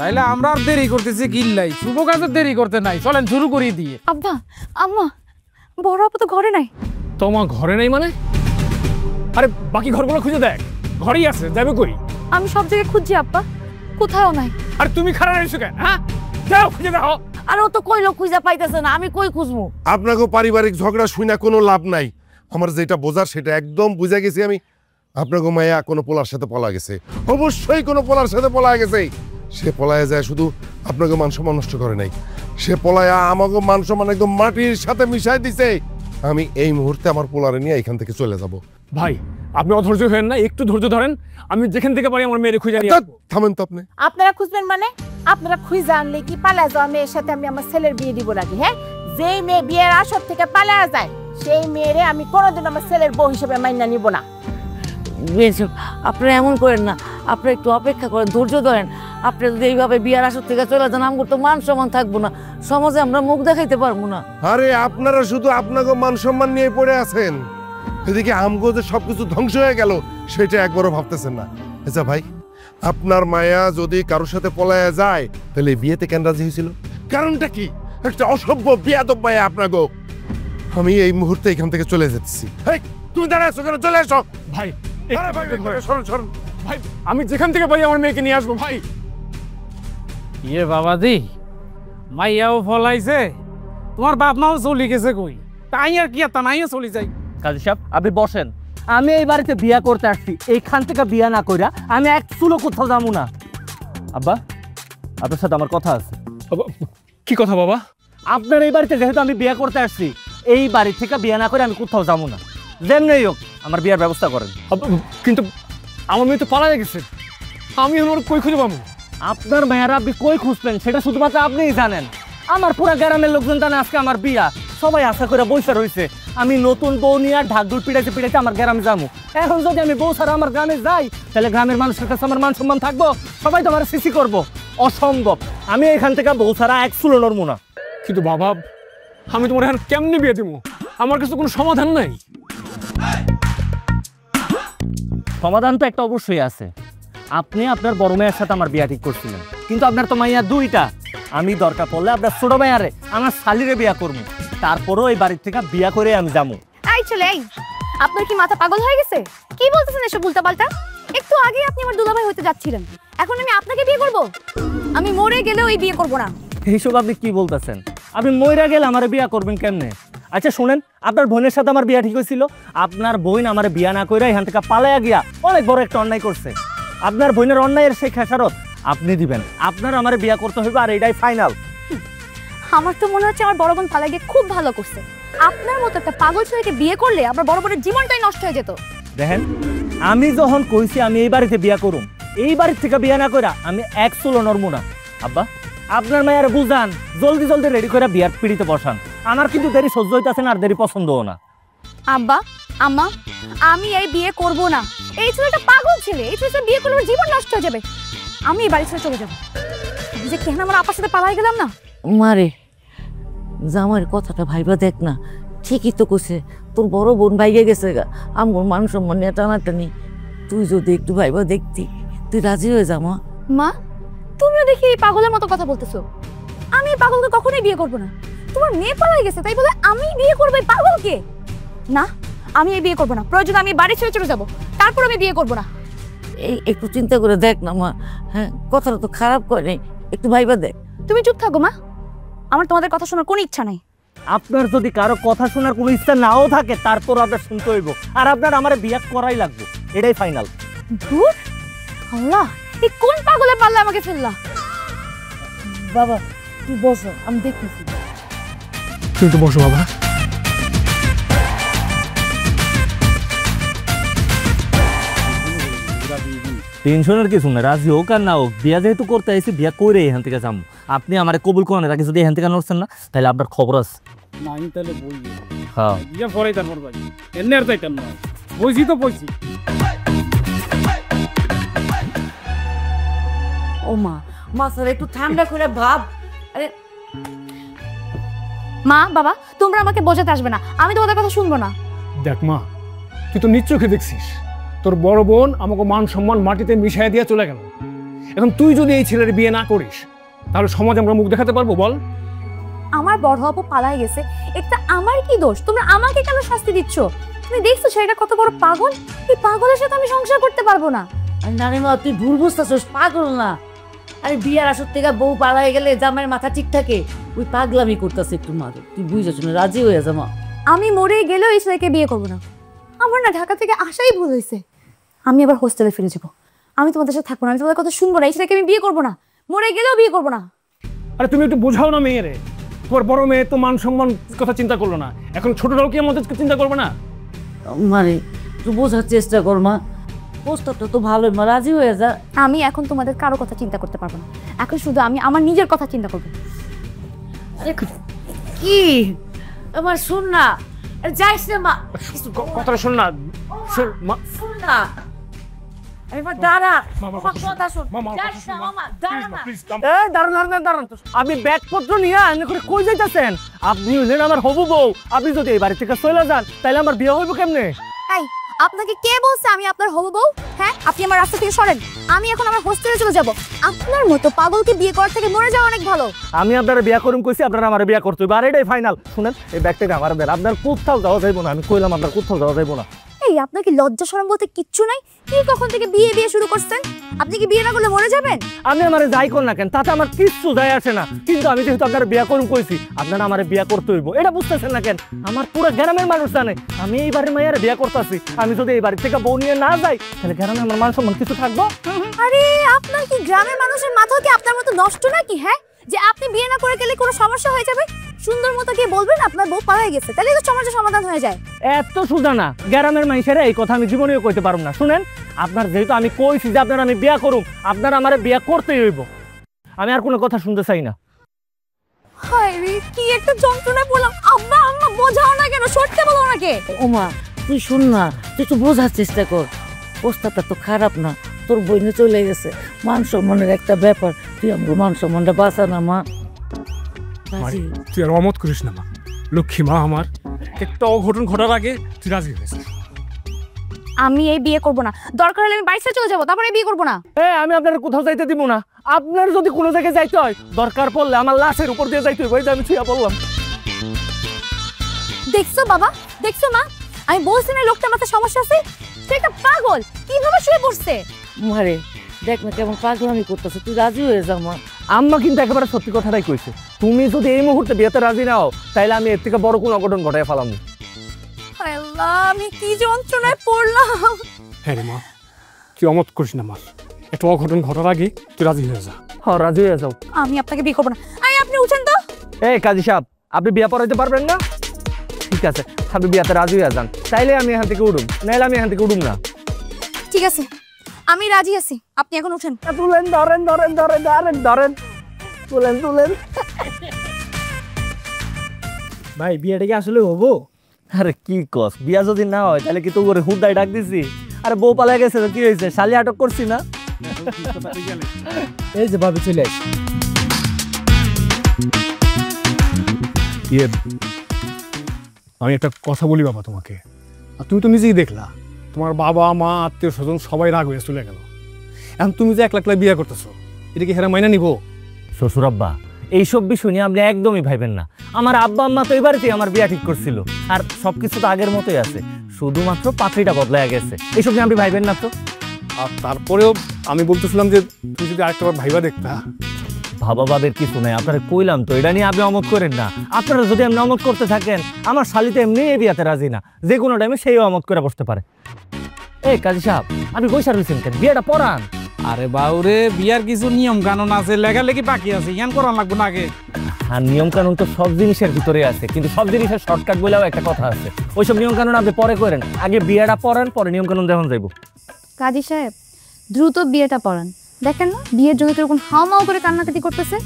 তাইলে আমরা আর দেরি করতেছি কিল্লাই, শুভ কাজে দেরি করতে নাই, চলেন শুরু করি দিয়ে। আব্বা আম্মা, বড় আপা তো ঘরে নাই। তোমার ঘরে নাই মানে? আরে বাকি ঘরগুলো খুঁজে দেখ, ঘরেই আছে, যাবে কই? আমি সব জায়গায় খুঁজছি আব্বা, কোথাও নাই। আর তুমি খারাপ রইছো কেন? হ্যাঁ, যাও খুঁজে দাও। আর ও তো কইলো খুঁজে পাইতেছে না, আমি কই খুঁজবো? আপনাকে পারিবারিক ঝগড়া শুনে কোনো লাভ নাই। আমার যেটা বোঝার সেটা একদম বুঝে গেছি আমি। আপনাকে মায়া কোনো পোলার সাথে পলা গেছে, অবশ্যই কোনো পোলার সাথে পলা গেছে। সে পলায় যায় শুধু আপনাকে মান সম্মান নষ্ট করে নাই, সে পলায়া আমাকে মান সম্মান একদম মাটির সাথে মিশাই দিছে। আমি এই মুহূর্তে আমার পোলারে নিয়ে এখান থেকে চলে যাব। ভাই আপনি অধৈর্য হবেন না, একটু ধৈর্য ধরেন, আমি যেখান থেকে পারি আমার মেয়েরে খুঁজে নিয়ে আসবো। থামেন তো আপনি। আপনারা খুঁজবেন মানে? আপনারা খুঁজে আনলে কি পালা যাওয়া মেয়ের সাথে আমি আমার ছেলের বিয়ে দিব নাকি? হ্যাঁ, যেই মেয়ে বিয়ের আসর থেকে পালা যায় সেই মেয়েরে আমি কোনোদিন আমার ছেলের বউ হিসেবে মাইনা নিব না। আপনারা এমন করেন না, আপনারা একটু অপেক্ষা করেন, ধৈর্য ধরেন। আপনি যদি এইভাবে বিয়ার আসর থেকে চলে যান, আমার তো মান সম্মান থাকবো না, সমাজে আমরা মুখ দেখাইতে পারবো না। আরে আপনারা শুধু আপনাকে মান সম্মান নিয়ে পড়ে আছেন, এদিকে আমগো যে সবকিছু ধ্বংস হয়ে গেল সেটা একবারও ভাবতেছেন না। আচ্ছা ভাই, আপনার মায়া যদি কারোর সাথে পলায়া যায় তাহলে বিয়েতে কেন রাজি হয়েছিল? কারণটা কি? একটা অসভ্য বিয়াদব মায়া আপনাকে। আমি এই মুহূর্তে এখান থেকে চলে যাচ্ছি। তুমি দাঁড়াচ্ছ কেন? চলে এসো ভাই। সরুন সরুন ভাই, আমি যেখান থেকে পারি আমার মেয়েকে নিয়ে আসবো ভাই। ইয়ে বাবাজি, মাইয়াও ফলাইছে, তোমার বাপ মাও চলে গেছে কই, তাই আর কি আর তানাইও চলে যাই। কাজী সাহেব আপনি বসেন, আমি এই বাড়িতে বিয়া করতে আসছি, এইখান থেকে বিয়া না কইরা আমি এক চুলো কোথাও যাবো না। আব্বা, আপনার সাথে আমার কথা আছে। কি কথা বাবা? আপনার এই বাড়িতে যেহেতু আমি বিয়া করতে আসছি, এই বাড়ি থেকে বিয়া না করে আমি কোথাও যাবো না। যেমনি হোক আমার বিয়ার ব্যবস্থা করেন। কিন্তু আমার মেয়ে তো পালায় গেছে, আমি ওর কই খুঁজে পাবো? আপনার মেয়েরা আপনি কই খুঁজবেন সেটা শুধুমাত্র আপনিই জানেন। আমার পুরা গ্রামের লোকজন জানে আজকে আমার বিয়া, সবাই আশা করে বসে রয়েছে আমি নতুন বউ নিয়ে আর ঢাকঢোল পিটাইতে পিটাইতে আমার গ্রামে যাবো। এখন যদি আমি বউ ছাড়া আমার গ্রামে যাই তাহলে গ্রামের মানুষের কাছে আমার মান সম্মান থাকবো? সবাই তো আমার সিসি করবো, অসম্ভব। আমি এখান থেকে বউ ছাড়া এক চুলো নড়বো না। কিন্তু বাবা, আমি তোমার এখন কেমনি বিয়ে দেবো? আমার কাছে কোনো সমাধান নাই। সমাধান তো একটা অবশ্যই আছে। আপনি আপনার বড় মেয়ের সাথে আমার বিয়া ঠিক করছিলেন, কিন্তু আপনার তো মাইয়া দুইটা। আমি দরকার পড়লে আপনার ছোট মেয়ারে আমার শালিরে বিয়া করবো, তারপরেও এই বাড়ির থেকে বিয়া করে আমি যাবো। এই ছেলে, এই আপনার কি মাথা পাগল হয়ে গেছে? কি বলতেছেন এসব উল্টাপাল্টা? একটু আগে আপনি আমার দুলাভাই হতে যাচ্ছিলেন, এখন আমি আপনাকে বিয়ে করব? আমি মরে গেলেও এই বিয়ে করব না। এইসব আপনি কি বলতেছেন? আপনি মইরা গেলে আমার বিয়া করবেন কেমনে? আচ্ছা শুনেন, আপনার বোনের সাথে আমার বিয়া ঠিক হয়েছিল, আপনার বোন আমার বিয়া না কইরা এখান থেকে পালাইয়া গিয়া অনেক বড় একটা অন্যায় করছে। আপনার বোনের অন্যায়ের সেই খেসারত আপনি দিবেন। আপনার আমার বিয়া করতে হইবে, আর এটাই ফাইনাল। আমার তো মনে হচ্ছে আমার বড় বোন পালাই গিয়ে খুব ভালো করছে। আপনার মতো একটা পাগল ছেলেকে বিয়ে করলে আমার বড় বোনের জীবনটাই নষ্ট হয়ে যেত। দেখেন, আমি যখন কইছি আমি এই বাড়িতে বিয়া করুম, এই বাড়ির থেকে বিয়া না কইরা আমি এক চুলো নড়বো না। আব্বা, আপনার মায়ের বুঝান, জলদি জলদি রেডি করে বিয়ার পিড়িতে বসান। আমার কিন্তু দেরি সহ্য হইতাছে না, আর দেরি পছন্দও না। আব্বা আম্মা, আমি এই বিয়ে করব না। এই ছেলেটা পাগল ছেলে, এই ছেলেটা বিয়ে করলে জীবন নষ্ট হয়ে যাবে। আমি এই বাড়ি ছেড়ে চলে যাবো। যে কেন আমার আপার সাথে পালাই গেলাম না। মারে, জামাইয়ের কথাটা ভাইবা দেখ না, ঠিকই তো কইছে, তোর বড় বোন ভাইগে গেছে গা, আমার মান সম্মান নিয়ে টানাটানি। তুই যদি একটু ভাইবা দেখতি, তুই রাজি হয়ে যা মা। মা, তুমিও দেখি এই পাগলের মতো কথা বলতেছো। আমি এই পাগলকে কখনোই বিয়ে করব না। তোমার মেয়ে পালাই গেছে তাই বলে আমি বিয়ে করবো এই পাগলকে? না, আমি এই বিয়ে করবো না। প্রয়োজন আমি বাড়ি ছেড়ে চলে যাবো, তারপর আমি বিয়ে করবো না। এই একটু চিন্তা করে দেখ না মা। হ্যাঁ, কথাটা তো খারাপ করে নাই, একটু ভাইবা দেখ। তুমি চুপ থাকো মা, আমার তোমাদের কথা শোনার কোনো ইচ্ছা নাই। আপনার যদি কারো কথা শোনার কোনো ইচ্ছা নাও থাকে, তারপর আপনার শুনতে হইব, আর আপনার আমার বিয়া করাই লাগবে, এটাই ফাইনাল। ধুর, আল্লাহ, এই কোন পাগলে পারলে আমাকে ফেললা? বাবা তুই বসো, আমি দেখতেছি। তুমি তো বসো বাবা। টেনশনের কিছু না, রাজি হোক আর না হোক, বিয়া যেহেতু করতে আইসি, বিয়া করে এখান থেকে যাবো। আপনি আমার কবুল করেন, তাকে যদি এখান থেকে নড়ছেন না, তাহলে আপনার খবর আছে। না আমি তাহলে বলবো। হ্যাঁ, ইয়া পরেই তারপর ভাই, এনে আর যাইতাম না, বইছি তো বইছি। ও মা, মা স্যার একটু ঠান্ডা করে ভাব। আরে মা বাবা, তোমরা আমাকে বোঝাতে আসবে না, আমি তোমাদের কথা শুনবো না। দেখ মা, তুই তো নিজ চোখে দেখছিস তোর বড় বোন আমাকে মান সম্মান মাটিতে মিশাই দিয়ে চলে গেল। এখন তুই যদি এই ছেলের বিয়ে না করিস তাহলে সমাজ আমরা মুখ দেখাতে পারবো বল? আমার বড় আপু পালাই গেছে, এটা আমার কি দোষ? তোমরা আমাকে কেন শাস্তি দিচ্ছ? তুমি দেখছো ছেলেটা কত বড় পাগল, এই পাগলের সাথে আমি সংসার করতে পারবো না। আরে নানিমা তুই ভুল বুঝতেছিস, পাগল না। আরে বিয়ার আসর থেকে বউ পালাই গেলে জামাইয়ের মাথা ঠিক থাকে, ওই পাগলামি করতেছে একটু মারে, তুই বুঝেছ না, রাজি হয়ে যা মা। আমি মরে গেলেও এই ছেলেকে বিয়ে করবো না। আমার না ঢাকা থেকে আসাই ভুল হয়েছে। আমি আবার হোস্টেলে ফিরে যাবো, আমি তোমাদের সাথে থাকবো না, আমি তোমাদের কথা শুনবো না, এই ছেলেকে আমি বিয়ে করবো না, মরে গেলেও বিয়ে করবো না। আরে তুমি একটু বোঝাও না মেয়েরে, তোমার বড় মেয়ে তো মান সম্মান কথা চিন্তা করলো না, এখন ছোটটাও কি আমাদের চিন্তা করবে না? মানে তুই বোঝার চেষ্টা কর মা, প্রস্তাবটা তো ভালোই মা, রাজি হয়ে যা। আমি এখন তোমাদের কারো কথা চিন্তা করতে পারবো না, এখন শুধু আমি আমার নিজের কথা চিন্তা করবো। কি আমার শোন না, আরে যাইস না মা, কথাটা শোন না, শোন না, এবার দাঁড়া, মামা, কথা শোন, মামা, যাইস না মামা, দাঁড়া না। এই দাঁড়ান, আপনি ব্যাগপত্র নিয়ে এনে করে কই যাইতেছেন? আপনি হলেন আমার হবু বউ, আপনি যদি এই বাড়ি থেকে চলে যান তাহলে আমার বিয়ে হইব কেমনে? এই আপনাকে কে বলছে আমি আপনার হবু বউ? হ্যাঁ, আপনি আমার রাস্তা থেকে সরেন, আমি এখন আমার হোস্টেলে চলে যাব। আপনার মতো পাগলকে বিয়ে করার থেকে মরে যাওয়া অনেক ভালো। আমি আপনারা বিয়া করুম কইছি, আপনারা আমার বিয়া করতে হইব, আর এটাই ফাইনাল। শুনেন, এই ব্যাগ থেকে আমার দেন, আপনার কোথাও যাওয়া যাইব না, আমি কইলাম আপনার কোথাও যাওয়া যাইব না। এই আপনার কি লজ্জা শরম বলতে কিচ্ছু নাই? কি কখন থেকে বিয়ে শুরু করছেন? আপনি কি বিয়ে না করলে মরে যাবেন? আমি আমারে যাই কর না কেন, তাতে আমার কিচ্ছু যায় আসে না, কিন্তু আমি যেহেতু আপনারা বিয়া করুম কইছি, আপনারা আমারে বিয়া করতে হইব, এটা বুঝতেছেন না কেন? আমার পুরো গ্রামের মানুষ জানে আমি এই বাড়ির মায়ের বিয়া করতেছি। আমি যদি এই বাড়ি থেকে বউ নিয়ে না যাই তাহলে গ্রামে আমার মান সম্মান কিছু থাকবো? আরে আপনার কি গ্রামের মানুষের মাথা কি আপনার মতো নষ্ট নাকি? হ্যাঁ, যে আপনি বিয়ে না করে গেলে কোনো সমস্যা হয়ে যাবে, সুন্দর মতো গিয়ে বলবেন আপনার বউ পালাই গেছে, তাহলে তো সমস্যার সমাধান হয়ে যায়। এত সুজা না, গ্রামের মানুষেরা এই কথা আমি জীবনেও কইতে পারবো না। শুনেন, আপনার যেহেতু আমি কইছি যে আপনারা আমি বিয়া করুম, আপনারা আমারে বিয়া করতেই হইব, আমি আর কোনো কথা শুনতে চাই না। হায় রে, কি একটা যন্ত্রণায় পড়লাম। আম্মা আম্মা বোঝাও না কেন, সরতে বলো নাকি? ও মা তুই শুন না, তুই একটু বোঝার চেষ্টা কর, প্রস্তাবটা তো খারাপ না, তোর বইনে চলে গেছে, মান সম্মানের একটা ব্যাপার, তুই আমার মান সম্মানটা বাঁচা না মা। তুই আর অমত করিস না মা, লক্ষ্মী মা আমার, একটা অঘটন ঘটার আগে তুই রাজি হয়েছিস। আমি এই বিয়ে করব না, দরকার হলে আমি বাইরে চলে যাবো, তারপরে বিয়ে করব না। আমি আপনার কোথাও যাইতে দিব না, আপনার যদি কোনো জায়গায় যাইতে হয় দরকার পড়লে আমার লাশের উপর দিয়ে যাইতে হইব, আমি ছুঁয়া বললাম। দেখছো বাবা, দেখছো মা, আমি বলছি না লোকটার মাথায় সমস্যা আছে, সে একটা পাগল, কিভাবে শুয়ে পড়ছে। মারে দেখ না কেমন পাগলামি করতেছে, তুই রাজি হয়ে যা মা। আম্মা কিন্তু একেবারে সত্যি কথাটাই কইছে, তুমি যদি এই মুহূর্তে বিয়েতে রাজি নাও তাহলে আমি এর থেকে বড় কোনো অঘটন ঘটাই ফেলাম। আল্লাহ, আমি কি যন্ত্রণায় পড়লাম। হ্যাঁ রে মা, তুই অমত করিস না মা, একটা অঘটন ঘটার আগে তুই রাজি হয়ে যা। হ্যাঁ, রাজি হয়ে যাও। আমি আপনাকে বিয়ে করবো না। আই আপনি উঠেন তো। এই কাজী সাহেব, আপনি বিয়া পড়াইতে পারবেন না? ঠিক আছে, আপনি বিয়াতে রাজি হয়ে যান, তাইলে আমি এখান থেকে উঠুম, নাইলে আমি এখান থেকে উঠুম না। ঠিক আছে, আমি রাজি আছি, আপনি এখন উঠেন। তুলেন, ধরেন ধরেন ধরেন ধরেন ধরেন, তুলেন তুলেন। ভাই বিয়েটা কি আসলে হবো? আরে কি কস, বিয়া যদি না হয় তাহলে কি তো করে হুদাই ডাক দিছি? আরে বউ পালা গেছে তো কি হয়েছে, শালি আটক করছি না? এই যে ভাবি চলে আসি। আমি একটা কথা বলি বাবা তোমাকে, আর তুমি তো নিজেই দেখলা তোমার বাবা মা আত্মীয় স্বজন সবাই রাগ হয়ে চলে গেল, এখন তুমি যে একলা একলা বিয়ে করতেছো, এটা কি হেরা মাইনা নিবো? শ্বশুর আব্বা, এইসব বিষয় নিয়ে আপনি একদমই ভাইবেন না। আমার আব্বা আম্মা তো এবারেতেই আমার বিয়া ঠিক করছিল, আর সবকিছু তো আগের মতোই আছে, শুধুমাত্র পাত্রীটা বদলায় গেছে, এইসব নিয়ে আপনি ভাইবেন না তো। আর তারপরেও আমি বলতেছিলাম যে তুমি যদি আরেকটা ভাইবা দেখতা। ভাবা ভাবের কিছু নাই, আপনারা কইলাম তো, এটা নিয়ে আপনি অমত করেন না। আপনারা যদি এমনি অমত করতে থাকেন, আমার শালিতে এমনি এই বিয়াতে রাজি না, যে কোনো টাইমে সেই অমত করে বসতে পারে। এই কাজী সাহেব, আপনি কইসা রয়েছেন কেন, বিয়েটা পড়ান। আরে বাউরে, বিয়ার কিছু নিয়ম কানুন আছে, লেখালেখি বাকি আছে, ইয়ান করান লাগবো না আগে? আর নিয়ম কানুন তো সব জিনিসের ভিতরে আছে, কিন্তু সব জিনিসের শর্টকাট বলেও একটা কথা আছে, ওইসব নিয়ম কানুন আপনি পরে করেন, আগে বিয়েটা পড়ান, পরে নিয়ম কানুন দেখুন যাইব। কাজী সাহেব, দ্রুত বিয়েটা পড়ান। দেখেন না বিয়ের জন্য কিরকম হাওমাও করে কান্নাকাটি করতেছে,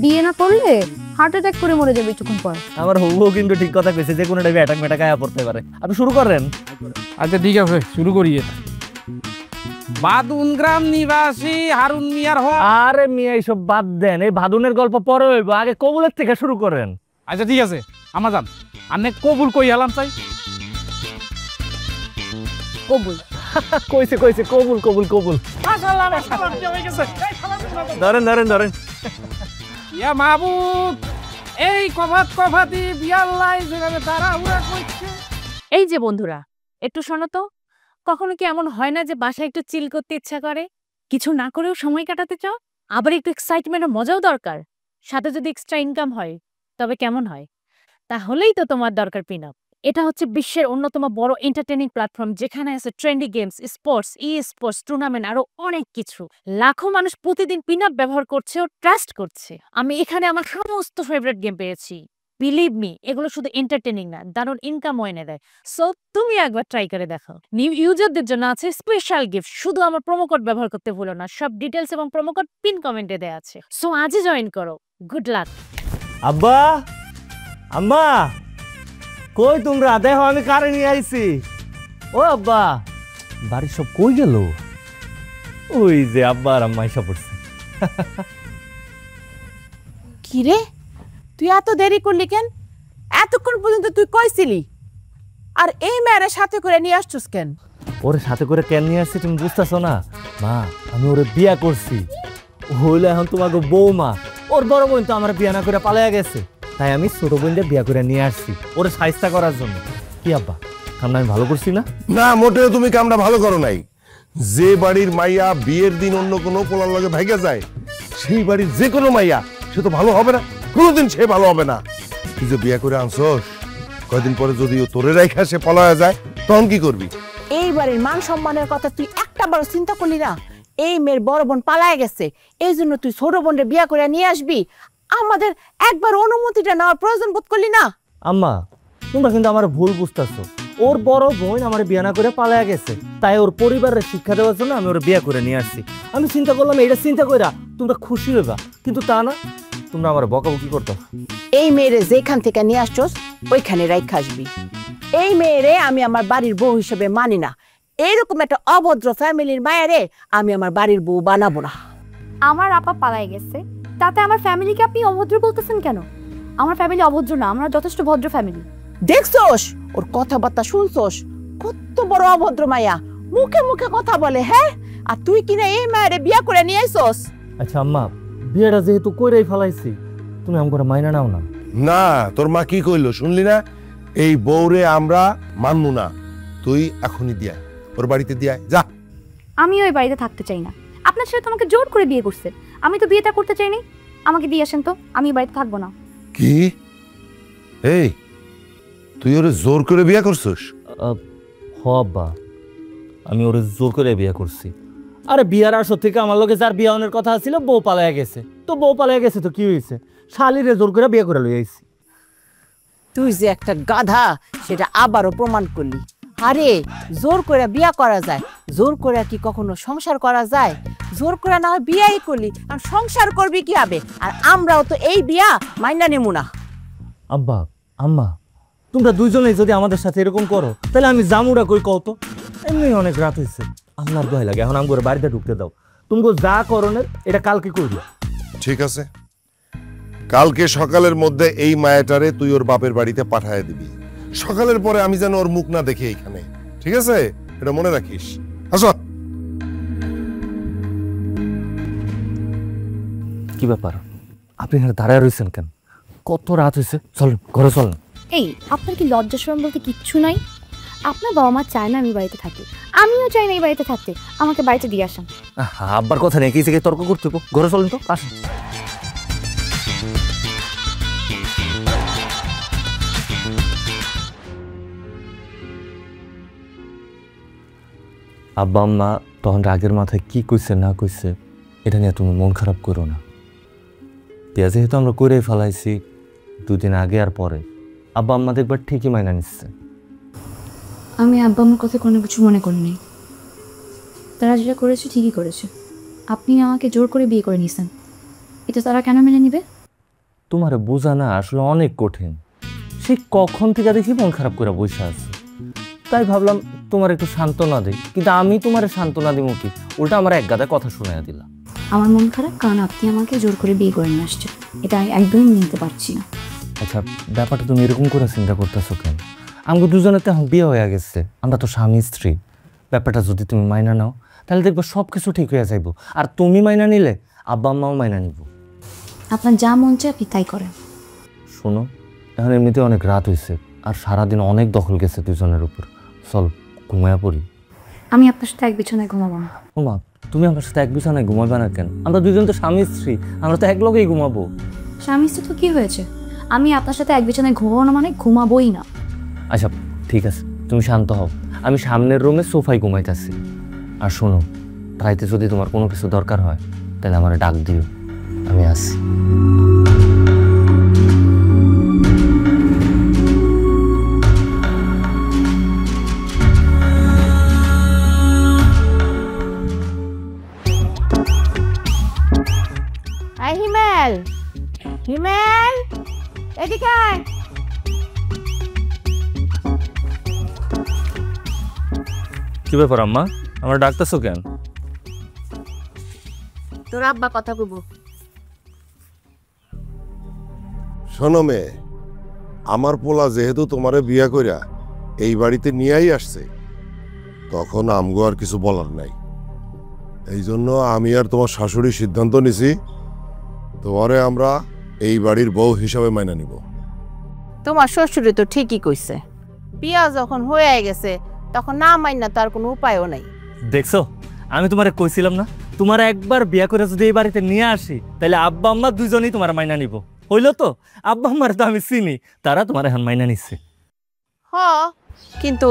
বিয়ে না করলে হার্ট অ্যাটাক করে মরে যাবে কিছুক্ষণ পর। আমার হবু কিন্তু ঠিক কথা কইছে, যে কোনো টাইমে অ্যাটাক মেটাক আয়া পড়তে পারে। আপনি শুরু করেন। আচ্ছা ঠিক আছে, শুরু করিয়ে। বাদুন গ্রাম নিবাসী হারুন মিয়ার হ। আরে মিয়া এইসব বাদ দেন, এই ভাদুনের গল্প পরে হইব, আগে কবুলের থেকে শুরু করেন। আচ্ছা ঠিক আছে, আমার যান, আপনি কবুল কই এলাম চাই। কবুল কইছে কইছে, কবুল কবুল কবুল। মাশাআল্লাহ মাশাআল্লাহ, হয়ে গেছে। ধরেন ধরেন ধরেন। ইয়া মাহবুব, এই কফাতি বিয়াল্লাই যেভাবে তাড়াহুড়া করছে। এই যে বন্ধুরা, একটু শোনো তো, কখনো কি এমন হয় না যে বাসায় একটু চিল করতে ইচ্ছা করে, কিছু না করেও সময় কাটাতে চাও, আবার একটু এক্সাইটমেন্ট আর মজাও দরকার, সাথে যদি এক্সট্রা ইনকাম হয় তবে কেমন হয়? তাহলেই তো তোমার দরকার পিনআপ। এটা হচ্ছে বিশ্বের অন্যতম বড় এন্টারটেইনিং প্ল্যাটফর্ম, যেখানে আছে trendy games, sports, sports tournament, আরো অনেক কিছু। লাখো মানুষ প্রতিদিন পিনআপ ব্যবহার করছে ও ট্রাস্ট করছে। আমি এখানে আমার সমস্ত ফেভারিট গেম পেয়েছি। বিলিভ মি, এগুলো শুধু এন্টারটেইনিং না, দারুণ ইনকাম এনে দেয়। সো তুমি একবার ট্রাই করে দেখো। নিউ ইউজারদের জন্য আছে স্পেশাল গিফট। শুধু আমার প্রোমো কোড ব্যবহার করতে ভুলো না। সব ডিটেলস এবং প্রোমো কোড পিন কমেন্টে দেয়া আছে। সো আজই জয়েন করো। Good luck. আব্বা, আম্মা, কই তোমরা? দেখো আমি কারে নিয়ে আইছি। ও আব্বা, বাড়ির সব কই গেল? ওই যে আব্বা আর আম্মা এসে পড়ছে। কি রে, তুই এত দেরি করলি কেন? এতক্ষণ পর্যন্ত তুই কইছিলি, আর এই মেয়ের সাথে করে নিয়ে আসছিস কেন? ওরে সাথে করে কেন নিয়ে আসছি তুমি বুঝতেছো না? মা, আমি ওরে বিয়া করছি, হইলে এখন তোমাকে বৌমা। ওর বড় বোন তো আমার বিয়া না করে পালাইয়া গেছে, তাই আমি ছোট বোনকে বিয়া করে নিয়ে আসছি ওরে সাহায্য করার জন্য। কি আব্বা, কামটা আমি ভালো করছি না? না, মোটেও তুমি কামটা ভালো করো নাই। যে বাড়ির মাইয়া বিয়ের দিন অন্য কোনো পোলার লগে ভাইগা যায়, সেই বাড়ির যে কোনো মাইয়া সে তো ভালো হবে না, কোনোদিন সে ভালো হবে না। তুই যে বিয়া করে আনছস, কয়দিন পরে যদি ও তোরে রাইখা সে পলায়া যায়, তখন কি করবি? এই বাড়ির মান সম্মানের কথা তুই একটা বড় চিন্তা করলি না? এই মেয়ের বড় বোন পালায় গেছে, এই জন্য তুই ছোট বোনের বিয়া করে নিয়ে আসবি? আমাদের একবার অনুমতিটা নেওয়ার প্রয়োজন বোধ করলি না? আম্মা, তোমরা কিন্তু আমার ভুল বুঝতেছো। ওর বড় বোন আমার বিয়া না করে পালাইয়া গেছে, তাই ওর পরিবারের শিক্ষা দেওয়ার জন্য আমি ওর বিয়া করে নিয়ে আসছি। আমি চিন্তা করলাম এটা চিন্তা কইরা তোমরা খুশি হইবা, কিন্তু তা না, তোমরা আমার বকাবকি করতো। এই মেয়েরে যেখান থেকে নিয়ে আসছস ওইখানে রাইখা আসবি। এই মেয়েরে আমি আমার বাড়ির বউ হিসেবে মানি না। এইরকম একটা অভদ্র ফ্যামিলির মায়েরে আমি আমার বাড়ির বউ বানাবো না। আমার আপা পালায় গেছে, তাতে আমার ফ্যামিলিকে আপনি অভদ্র বলতেছেন কেন? আমার ফ্যামিলি অভদ্র না, আমরা যথেষ্ট ভদ্র ফ্যামিলি। দেখছস ওর কথাবার্তা, শুনছস কত বড় অভদ্র মায়া, মুখে মুখে কথা বলে। হ্যাঁ, আর তুই কিনা এই মায়েরে বিয়া করে নিয়ে আইছস। আচ্ছা আম্মা, বিয়েটা যেহেতু কইরাই ফেলাইছি, তুমি আমার মাইনা নাও না? না, তোর মা কি কইলো শুনলি না? এই বউরে আমরা মানবো না, তুই এখনই দিয়া ওর বাড়িতে দিয়া যা। আমি ওই বাড়িতে থাকতে চাই না। আপনার ছেলে তো আমাকে জোর করে বিয়ে করছে, আমি তো বিয়েটা করতে চাইনি। আমাকে দিয়ে আসেন তো, আমি বাড়িতে থাকবো না। কি? এই, তুই ওরে জোর করে বিয়া করছিস? হ আব্বা, আমি ওরে জোর করে বিয়া করছি। আরে বিয়ার আসর থেকে আমার লোকে যার বিয়া হওয়ার কথা ছিল বউ পালাইয়া গেছে, তো বউ পালাইয়া গেছে তো কি হয়েছে, শালিরে জোর করে বিয়ে করে লই আইছি। তুই যে একটা গাধা সেটা আবারও প্রমাণ করলি। আরে জোর করে বিয়া করা যায়, জোর করে কি কখনো সংসার করা যায়? জোর করে না হয় বিয়াই করলি, আর সংসার করবি কি হবে? আর আমরাও তো এই বিয়া মাইনা নেমু না। আব্বা, আম্মা, তোমরা দুইজনেই যদি আমাদের সাথে এরকম করো, তাহলে আমি জামুরা কই কও তো? এমনি অনেক রাত হয়েছে, আল্লাহর দোহাই লাগে, এখন আমগোর বাড়িতে ঢুকতে দাও। তুমি যা করণের এটা কালকে করবো। ঠিক আছে, কালকে সকালের মধ্যে এই মায়াটারে তুই ওর বাপের বাড়িতে পাঠায় দিবি। সকালের পরে আমি যেন ওর মুখ না দেখি এইখানে, ঠিক আছে? এটা মনে রাখিস। আসো। কি ব্যাপার, আপনি এখানে দাঁড়ায় রয়েছেন কেন? কত রাত হয়েছে, চলেন ঘরে চলেন। এই, আপনার কি লজ্জা শরম বলতে কিচ্ছু নাই? আপনার বাবা মা চায় না আমি বাড়িতে থাকি, আমিও চাই না এই বাড়িতে থাকতে। আমাকে বাড়িতে দিয়ে আসেন। আব্বার কথা নেই, কিছু তর্ক করতে ঘরে চলেন তো, আসেন। আব্বা আম্মা তখন রাগের মাথায় কি কইছে না কইছে এটা নিয়ে তুমি মন খারাপ করো না। বিয়া যেহেতু আমরা করেই ফেলাইছি, দুদিন আগে আর পরে, আব্বা আম্মা দেখবার ঠিকই মাইনা নিচ্ছে। আমি আব্বা আমার কথা কোনো কিছু মনে করিনি, তারা যেটা করেছে ঠিকই করেছে। আপনি আমাকে জোর করে বিয়ে করে নিয়েছেন, এটা তারা কেন মেনে নিবে? তোমারে বোঝা না আসলে অনেক কঠিন। সে কখন থেকে দেখি মন খারাপ করে বসে আছে, তাই ভাবলাম তোমার একটু সান্ত্বনা দিই। কিন্তু আমি তোমার সান্ত্বনা দিব কি, উল্টা আমার এক গাদা কথা শুনাইয়া দিলাম। আমার মন খারাপ কারণ আপনি আমাকে জোর করে বিয়ে করে নিয়ে আসছেন, এটা আমি একদমই নিতে পারছি না। আচ্ছা, ব্যাপারটা তুমি এরকম করে চিন্তা করতেছো কেন? আমাকে দুজনের তো এখন বিয়ে হয়ে গেছে, আমরা তো স্বামী স্ত্রী। ব্যাপারটা যদি তুমি মাইনা নাও, তাহলে দেখবো সব কিছু ঠিক হয়ে যাইব। আর তুমি মাইনা নিলে আব্বা আম্মাও মাইনা নিব। আপনার যা মন চায় আপনি তাই করেন। শোনো, এখন এমনিতে অনেক রাত হয়েছে, আর সারাদিন অনেক দখল গেছে দুজনের উপর। চল ঘুমায়া পড়ি। আমি আপনার সাথে এক বিছানায় ঘুমাবো না। ও মা, তুমি আমার সাথে এক বিছানায় ঘুমাবে না কেন? আমরা দুজন তো স্বামী স্ত্রী, আমরা তো এক লগেই ঘুমাবো। স্বামী স্ত্রী তো কি হয়েছে? আমি আপনার সাথে এক বিছানায় ঘুমাবো না মানে ঘুমাবোই না। আচ্ছা ঠিক আছে, তুমি শান্ত হও। আমি সামনের রুমে সোফায় ঘুমাইতেছি। আর শোনো, রাইতে যদি তোমার কোনো কিছু দরকার হয় তাহলে আমার ডাক দিও, আমি আসি। হিমেল, হিমেল, এদিকে আয়। কি ব্যাপার আম্মা, আমার ডাকতেছো কেন? তোর আব্বা কথা কইব। শোনো মেয়ে, আমার পোলা যেহেতু তোমারে বিয়া কইরা এই বাড়িতে নিয়েই আসছে, তখন আমগো আর কিছু বলার নাই। এই জন্য আমি আর তোমার শাশুড়ি সিদ্ধান্ত নিছি, তোমারে আমরা এই বাড়ির বউ হিসাবে মাইনা নিব। তোমার শ্বশুরে তো ঠিকই কইছে, বিয়া যখন হয়ে গেছে তখন না মাইনা তার কোনো উপায়ও নাই। দেখছো, আমি তোমারে কইছিলাম না, তোমার একবার বিয়া করে যদি এই বাড়িতে নিয়ে আসি তাহলে আব্বা আম্মা দুজনেই তোমার মাইনা নিব। হইলো তো? আব্বা আম্মার তো আমি চিনি, তারা তোমার এখন মাইনা নিচ্ছে। হ, কিন্তু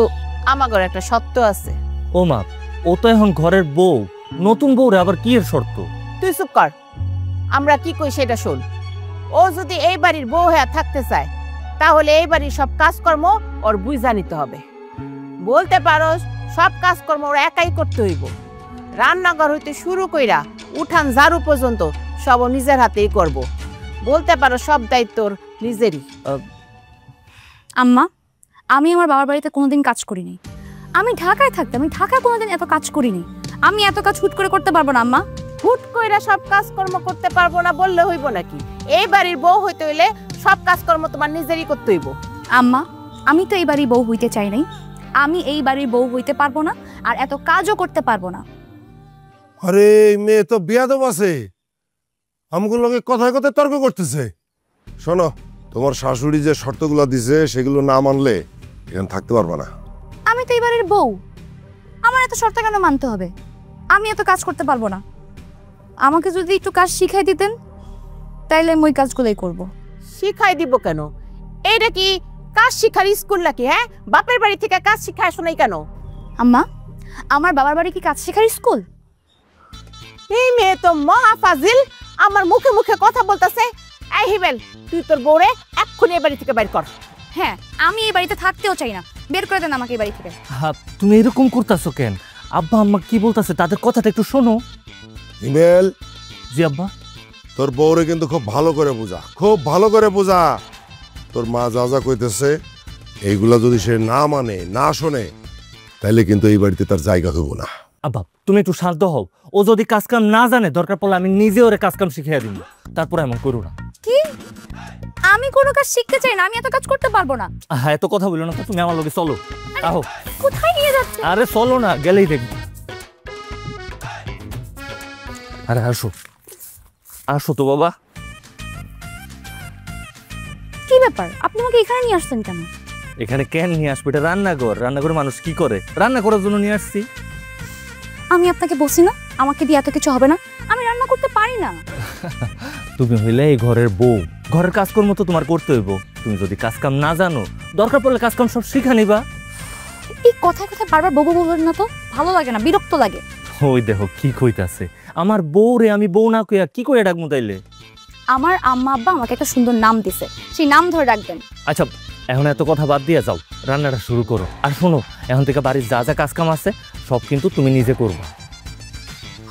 আমার ঘরে একটা শর্ত আছে। ও মা, ও তো এখন ঘরের বউ, নতুন বউরে আবার কি এর শর্ত? তুই চুপ কর, আমরা কি কই সেটা শোন। ও যদি এই বাড়ির বউ হয়ে থাকতে চায় তাহলে এই বাড়ির সব কাজকর্ম ওর বুঝা নিতে হবে। বলতে পারো সব কাজকর্ম ওর একাই করতে হইব। রান্নাঘর হইতে শুরু কইরা উঠান ঝাড়ু পর্যন্ত সব ও নিজের হাতেই করব। বলতে পারো সব দায়িত্ব ওর নিজেরই। আম্মা, আমি আমার বাবার বাড়িতে কোনোদিন কাজ করিনি। আমি ঢাকায় থাকতাম, আমি ঢাকায় কোনোদিন এত কাজ করিনি। আমি এত কাজ হুট করে করতে পারবো না আম্মা। হুট কইরা সব কাজকর্ম করতে পারবো না বললে হইব নাকি? এই বাড়ির বউ হইতে হইলে সব কাজকর্ম তোমার নিজেরই করতে হইব। আম্মা, আমি তো এই বাড়ির বউ হইতে চাই নাই। আমি এই বাড়ির বউ হইতে পারবো না, আর এত কাজও করতে পারবো না। আরে মেয়ে তো বিয়াদব আছে, আমগুলো লোকে কথায় কথায় তর্ক করতেছে। শোনো, তোমার শাশুড়ি যে শর্তগুলো দিছে সেগুলো না মানলে এখানে থাকতে পারবা না। আমি তো এই বাড়ির বউ, আমার এত শর্ত কেন মানতে হবে? আমি এত কাজ করতে পারবো না। আমাকে যদি একটু কাজ শিখাই দিতেন তাইলে আমি ওই কাজগুলোই করব। শিখাই দিব কেন? এইটা কি কাজ শিখার স্কুল নাকি? হ্যাঁ, বাপের বাড়ি থেকে কাজ শিখায় শোনাই কেন? আম্মা, আমার বাবার বাড়ি কি কাজ শেখার স্কুল? এই মেয়ে তো মহা ফাজিল, আমার মুখে মুখে কথা বলতেছে। এই হিমেল, তুই তোর বউরে এক্ষুনি এই বাড়ি থেকে বের কর। হ্যাঁ, আমি এই বাড়িতে থাকতেও চাই না। বের করে দেন আমাকে এই বাড়ি থেকে। হ্যাঁ, তুমি এরকম করতেছো কেন? আব্বা আম্মা কি বলতেছে তাদের কথাটা একটু শোনো। হিমেল, জি আব্বা। তোর বউরে কিন্তু খুব ভালো করে বোঝা, খুব ভালো করে বোঝা। তোর মা যা যা কইতেছে এইগুলা যদি সে না মানে, না শোনে, তাইলে কিন্তু এই বাড়িতে তার জায়গা হইব না। আব্বা, তুমি একটু শান্ত হও। ও যদি কাজকাম না জানে, দরকার পড়লে আমি নিজে ওরে কাজকাম শিখিয়ে দিব। তারপরে এমন করো না। কি? আমি কোনো কাজ শিখতে চাই না, আমি এত কাজ করতে পারবো না। হ্যাঁ, এত কথা বলো না তো, তুমি আমার লগে চলো। আহো। কোথায় নিয়ে যাচ্ছে? আরে চলো না, গেলেই দেখবো। আরে আসো, আসো তো বাবা। কি ব্যাপার, আপনি আমাকে এখানে নিয়ে আসছেন কেন? এখানে কেন নিয়ে আসবো? এটা রান্নাঘর, রান্নাঘরে মানুষ কি করে? রান্না করার জন্য নিয়ে আসছি। আমি আপনাকে বলছি না আমাকে দিয়ে এত কিছু হবে না, আমি রান্না করতে পারি না। তুমি হইলে এই ঘরের বউ, ঘরের কাজকর্ম তো তোমার করতে হইব। তুমি যদি কাজকাম না জানো, দরকার পড়লে কাজকাম সব শিখা নিবা। এই কথায় কথায় বারবার বউ বলবেন না তো, ভালো লাগে না, বিরক্ত লাগে। ওই দেখো কি কইতাছে। আমার বউ রে আমি বউ না কইয়া কি কইয়া ডাকমু তাইলে? আমার আম্মা আব্বা আমাকে একটা সুন্দর নাম দিছে, সেই নাম ধরে ডাকবেন। আচ্ছা, এখন এত কথা বাদ দিয়ে যাও, রান্নাটা শুরু করো। আর শোনো, এখন থেকে বাড়ির যা যা কাজকাম আছে সব কিন্তু তুমি নিজে করবা।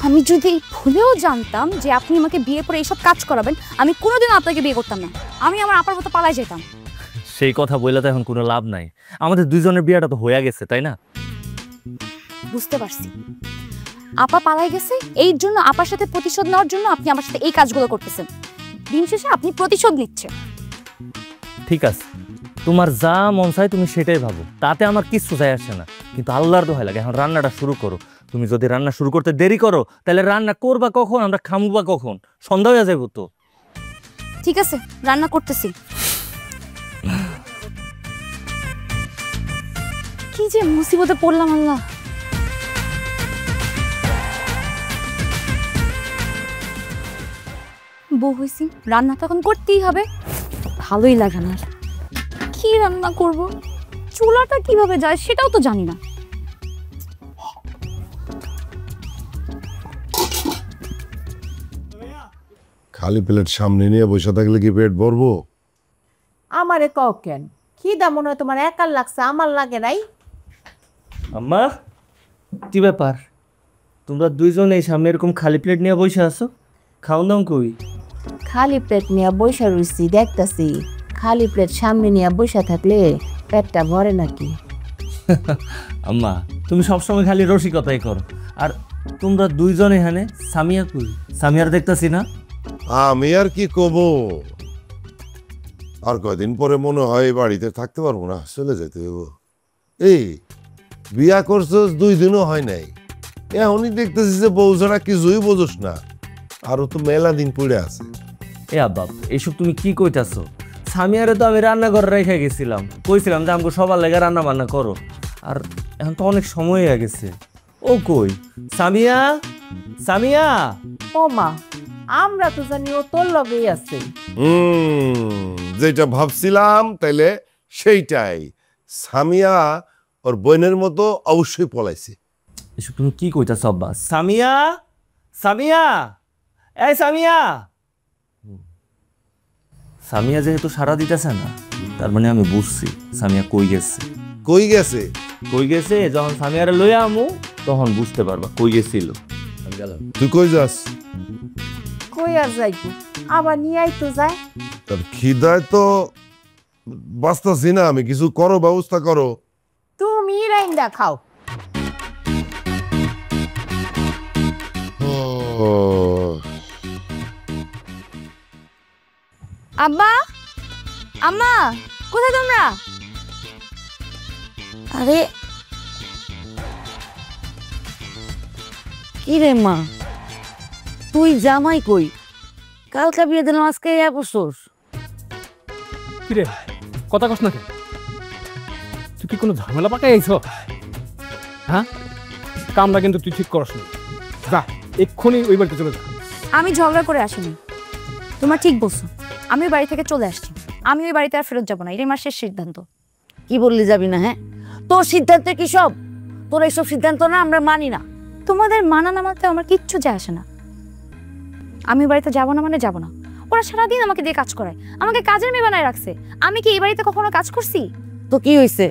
আমি যদি ভুলেও জানতাম যে আপনি আমাকে বিয়ে করে এইসব কাজ করাবেন, আমি কোনোদিনও আপনাকে বিয়ে করতাম না। আমি আমার আপার মতো পালাই যেতাম। সেই কথা বললে তো এখন কোনো লাভ নাই। আমাদের দুইজনের বিয়েটা তো হয়ে গেছে, তাই না? বুঝতে পারছি, আপা পালাই গেছে, এই জন্য আপার সাথে প্রতিশোধ নেওয়ার জন্য আপনি আমার সাথে এই কাজগুলো করতেছেন। দিন শেষে আপনি প্রতিশোধ নিচ্ছেন। ঠিক আছে, তোমার যা মন চায় তুমি সেটাই ভাবো, তাতে আমার কিচ্ছু যায় আসে না। কিন্তু আল্লাহর দোহাই লাগে, এখন রান্নাটা শুরু করো। তুমি যদি রান্না শুরু করতে দেরি করো তাহলে রান্না করবা কখন, আমরা খামু বা কখন? সন্ধ্যা হয়ে যাবো তো। ঠিক আছে, রান্না করতেছি। কি যে মুসিবতে পড়লাম আল্লাহ। বউ হইছি, রান্না তো এখন করতেই হবে। ভালোই লাগে না। কি রান্না করব, চুলাটা কিভাবে যায় সেটাও তো জানি না। খালি প্লেট সামনে নিয়ে বসে থাকলে কি পেট ভরবো? আমারে কও কেন? খিদা মনে হয় তোমার একার লাগছে, আমার লাগে নাই? আম্মা, কি ব্যাপার? তোমরা দুইজন এই সামনে এরকম খালি প্লেট নিয়ে বসে আছো, খাওন দাও কই? খালি প্লেট নিয়ে বসে রইছি, দেখতাছি খালি প্লেট সামনে নিয়ে বসে থাকলে পেটটা ভরে নাকি? আম্মা, তুমি সবসময় খালি রসিকতাই করো। আর তোমরা দুইজন এখানে, সামিয়া কই? সামিয়ার দেখতাছি না। আমি আর কি কব, আর কয়দিন পরে মনে হয় এই বাড়িতে থাকতে পারবো না, চলে যেতে দেবো। এই বিয়া করছস 2 দিনও হয় নাই, এখনই দেখতেছি যে বউ ছাড়া কিছুই বোঝস না, আরো তো মেলা দিন পড়ে আছে। এ আব্বা, এইসব তুমি কি কইতাছো? সামিয়ারে তো আমি রান্নাঘরে রেখে গেছিলাম, কইছিলাম যে আমাকে সবার লেগে রান্না বান্না করো। আর এখন তো অনেক সময় হয়ে গেছে। ও কই সামিয়া? সামিয়া! ও মা, আমরা তো জানি ও তোর লগেই আছে। যেটা ভাবছিলাম তাইলে সেইটাই। সামিয়া ওর বোনের মতো অবশ্যই পলাইছে। এসব তুমি কি কইতাছো আব্বা? সামিয়া! সামিয়া! এই সামিয়া! সামিয়া যেহেতু সারা দিতেছে না, তার মানে আমি বুঝছি সামিয়া কই গেছে। কই গেছে? কই গেছে যখন সামিয়ারে লইয়া আমু তখন বুঝতে পারবা কই গেছিল। আমি গেলাম। তুই কই যাস? কই আর যাইবো, আবার নিয়ে আইতো যায়। তোর খিদায় তো বাঁচতাছি না আমি, কিছু করো, ব্যবস্থা করো। তুমি রাইন্দা খাও। আব্বা, আম্মা, কোথায় তোমরা? আরে কি রে মা, তুই জামাই কই? কালকা বিয়ে দিলাম, আজকে বসোস। কি রে, কথা কস না কেন? তুই কি কোনো ঝামেলা পাকাই আইছ? হ্যাঁ, কামটা কিন্তু তুই ঠিক করস না। যা এক্ষুনি ওই বাড়িতে চলে যা। আমি ঝগড়া করে আসিনি, তোমার ঠিক বলছো। আমি ওই বাড়ি থেকে চলে আসছি, আমি ওই বাড়িতে আর ফেরত যাবো না, এটাই আমার শেষ সিদ্ধান্ত। কি বললি যাবি না? হ্যাঁ, তোর সিদ্ধান্ত কি সব? তোর এইসব সিদ্ধান্ত না আমরা মানি না। তোমাদের মানা না মানতে আমার কিচ্ছু যায় আসে না। আমি বাড়িতে যাবো না মানে যাবো না। ওরা সারাদিন আমাকে দিয়ে কাজ করায়, আমাকে কাজের মেয়ে বানায় রাখছে। আমি কি এই বাড়িতে কখনো কাজ করছি? তো কি হয়েছে?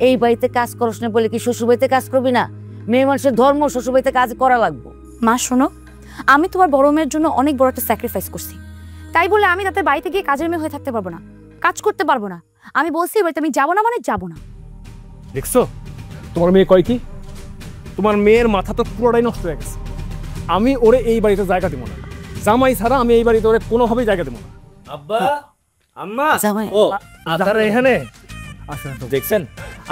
এই বাড়িতে কাজ করস না বলে কি শ্বশুর বাড়িতে কাজ করবি না? মেয়ে মানুষের ধর্ম, শ্বশুর বাড়িতে কাজ করা লাগবো। মা শোনো, আমি তোমার বড় মেয়ের জন্য অনেক বড় একটা স্যাক্রিফাইস করছি, তাই বলে আমি তাদের বাড়িতে গিয়ে কাজের মেয়ে হয়ে থাকতে পারবো না, কাজ করতে পারবো না। আমি বলছি এই বাড়িতে আমি যাবো না মানে যাবো না। দেখছো তোমার মেয়ে কয় কি? তোমার মেয়ের মাথা তো পুরোটাই নষ্ট হয়ে গেছে। আমি ওরে এই বাড়িতে জায়গা দেবো না, জামাই ছাড়া আমি এই বাড়িতে ওরে কোনোভাবেই জায়গা দেবো না। আব্বা, আম্মা, জামাই। ও আপনারা এখানে দেখছেন?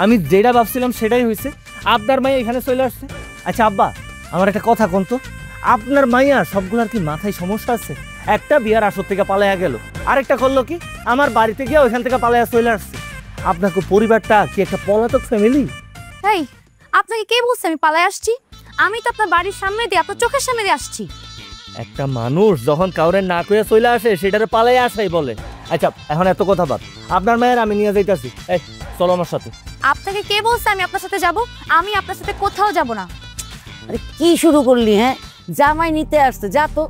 আমি যেটা ভাবছিলাম সেটাই হয়েছে। আপনার মাইয়া এখানে চলে আসছে। আচ্ছা আব্বা, আমার একটা কথা কোন তো, আপনার মাইয়া সবগুলার কি মাথায় সমস্যা আছে? একটা বিয়ার আসর থেকে পালাইয়া গেল, আরেকটা করলো কি আমার বাড়িতে গিয়ে ওইখান থেকে পালাইয়া চলে আসছে। আপনাকে পরিবারটা কি একটা পলাতক ফ্যামিলি? এই, আপনাকে কে বলছে আমি পালায় আসছি? আমি তো আপনার বাড়ির সামনে দিয়ে, আপনার চোখের সামনে দিয়ে আসছি। একটা মানুষ যখন কাউরে না কইয়া চলে আসে সেটারে পালাইয়া আসাই বলে। আচ্ছা এখন এত কথা বাদ, আপনার মায়ের আমি নিয়ে যাইতাছি। এই চলো আমার সাথে। আপনাকে কে বলছে আমি আপনার সাথে যাব? আমি আপনার সাথে কোথাও যাব না। আরে কি শুরু করলি? হ্যাঁ, জামাই নিতে আসছে, যা তো।